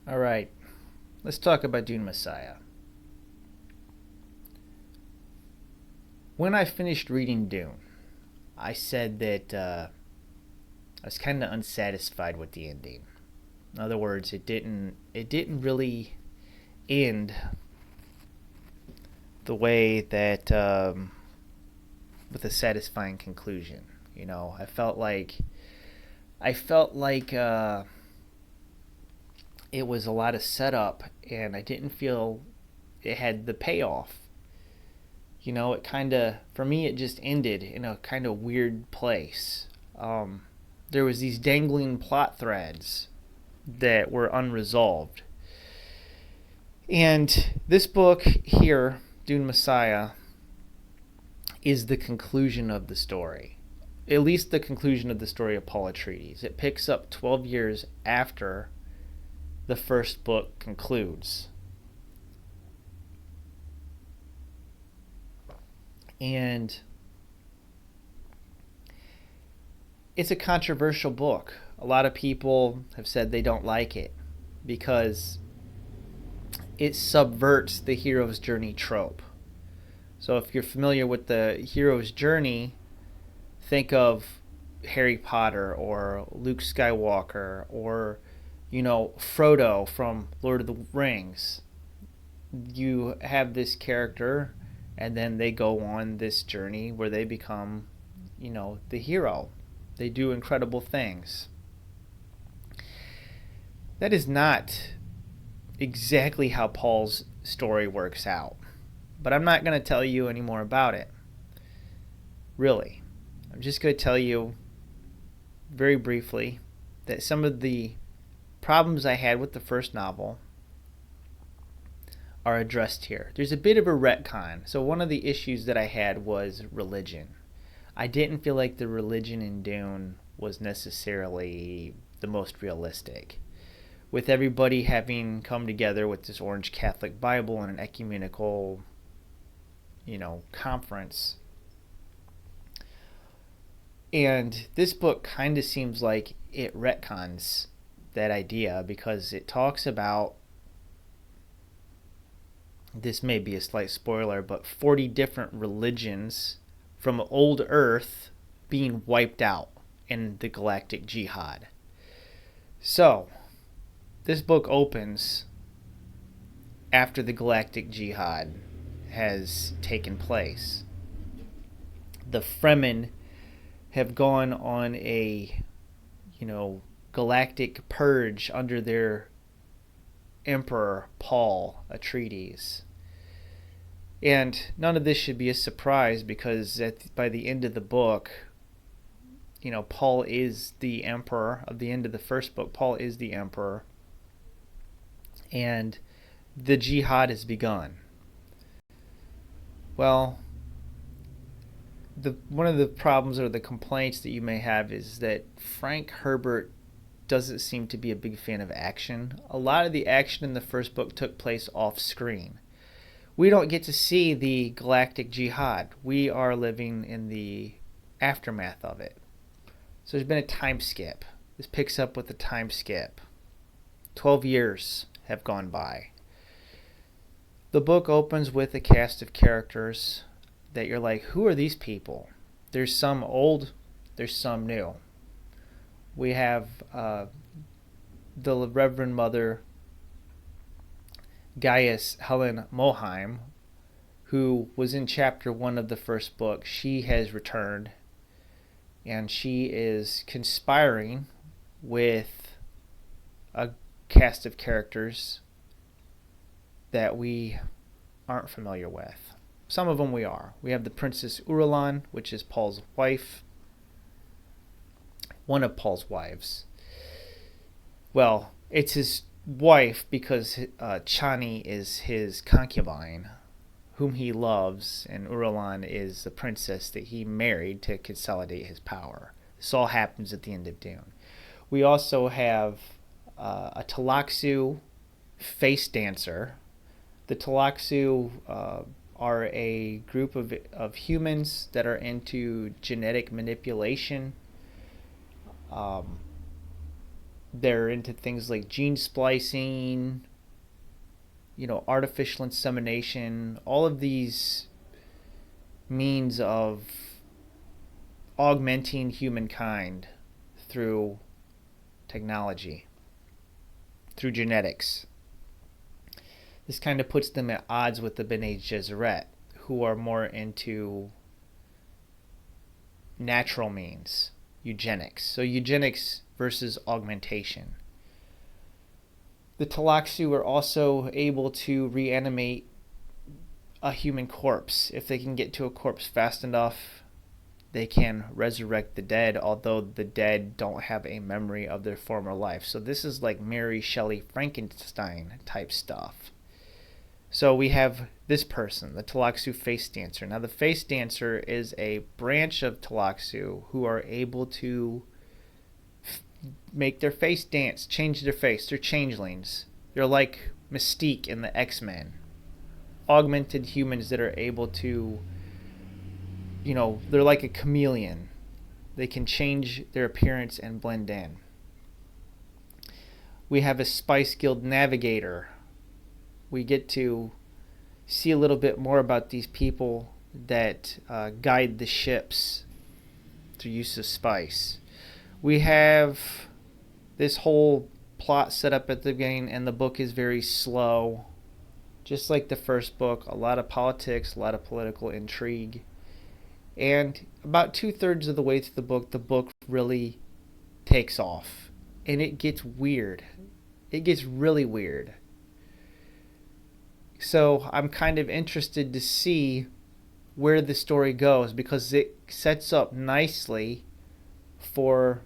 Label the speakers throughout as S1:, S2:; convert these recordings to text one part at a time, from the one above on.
S1: All right, let's talk about Dune Messiah. When I finished reading Dune, I said that I was kind of unsatisfied with the ending. In other words, it didn't really end the way that with a satisfying conclusion. I felt like it was a lot of setup, and I didn't feel it had the payoff. It kind of, for me, it just ended in a kind of weird place. Um, there was these dangling plot threads that were unresolved. And this book here, Dune Messiah, is the conclusion of the story. At least the conclusion of the story of Paul Atreides. It picks up 12 years after the first book concludes. And it's a controversial book. A lot of people have said they don't like it because it subverts the hero's journey trope. So if you're familiar with the hero's journey, think of Harry Potter or Luke Skywalker or Frodo from Lord of the Rings. You have this character and then they go on this journey where they become, the hero. They do incredible things. That is not exactly how Paul's story works out. But I'm not going to tell you any more about it. Really. I'm just going to tell you very briefly that some of the problems I had with the first novel are addressed here. There's a bit of a retcon. So one of the issues that I had was religion. I didn't feel like the religion in Dune was necessarily the most realistic. With everybody having come together with this Orange Catholic Bible and an ecumenical, conference. And this book kind of seems like it retcons that idea because it talks about, this may be a slight spoiler, but 40 different religions from old Earth being wiped out in the galactic jihad. So, this book opens after the galactic jihad has taken place. The Fremen have gone on a, galactic purge under their Emperor Paul Atreides. And none of this should be a surprise because by the end of the book, Paul is the emperor. Of the end of the first book, Paul is the emperor. And the jihad has begun. Well, one of the problems or the complaints that you may have is that Frank Herbert doesn't seem to be a big fan of action. A lot of the action in the first book took place off screen. We don't get to see the galactic jihad. We are living in the aftermath of it. So there's been a time skip. This picks up with a time skip. 12 years have gone by. The book opens with a cast of characters that you're like, who are these people? There's some old, there's some new. We have the Reverend Mother Gaius Helen Moheim, who was in chapter 1 of the first book. She has returned, and she is conspiring with a cast of characters that we aren't familiar with. Some of them we are. We have the Princess Uralan, which is Paul's wife. One of Paul's wives. Well, it's his wife because Chani is his concubine, whom he loves, and Uralan is the princess that he married to consolidate his power. This all happens at the end of Dune. We also have a Talaxu face dancer. The Talaxu are a group of humans that are into genetic manipulation. They're into things like gene splicing, artificial insemination, all of these means of augmenting humankind through technology, through genetics. This kind of puts them at odds with the Bene Gesserit, who are more into natural means, eugenics. So eugenics versus augmentation. The Tlaxu are also able to reanimate a human corpse. If they can get to a corpse fast enough, they can resurrect the dead, although the dead don't have a memory of their former life. So this is like Mary Shelley Frankenstein type stuff. So we have this person, the Tlaxu face dancer. Now the face dancer is a branch of Tlaxu who are able to make their face dance, change their face. They're changelings. They're like Mystique in the X-Men. Augmented humans that are able to, they're like a chameleon. They can change their appearance and blend in. We have a Spice Guild navigator. We get to see a little bit more about these people that guide the ships through use of spice. We have this whole plot set up at the beginning, and the book is very slow. Just like the first book, a lot of politics, a lot of political intrigue. And about 2/3 of the way through the book really takes off. And it gets weird. It gets really weird. So I'm kind of interested to see where the story goes, because it sets up nicely for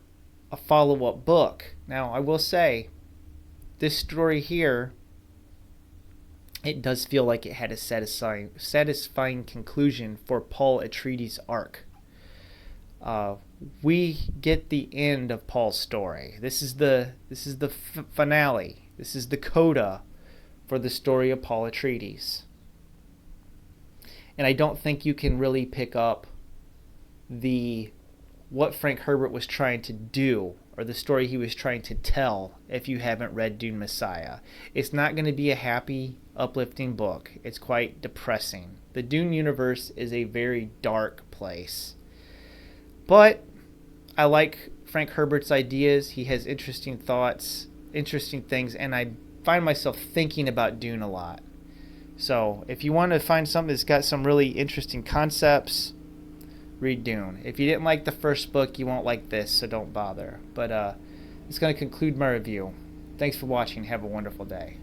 S1: a follow-up book. Now, I will say, this story here, it does feel like it had a satisfying conclusion for Paul Atreides' arc. We get the end of Paul's story. This is the finale. This is the coda for the story of Paul Atreides. And I don't think you can really pick up what Frank Herbert was trying to do, or the story he was trying to tell, if you haven't read Dune Messiah. It's not going to be a happy, uplifting book. It's quite depressing. The Dune universe is a very dark place. But I like Frank Herbert's ideas. He has interesting thoughts, interesting things, and I find myself thinking about Dune a lot. So if you want to find something that's got some really interesting concepts, read Dune. If you didn't like the first book, you won't like this, so don't bother. But it's going to conclude my review. Thanks for watching. Have a wonderful day.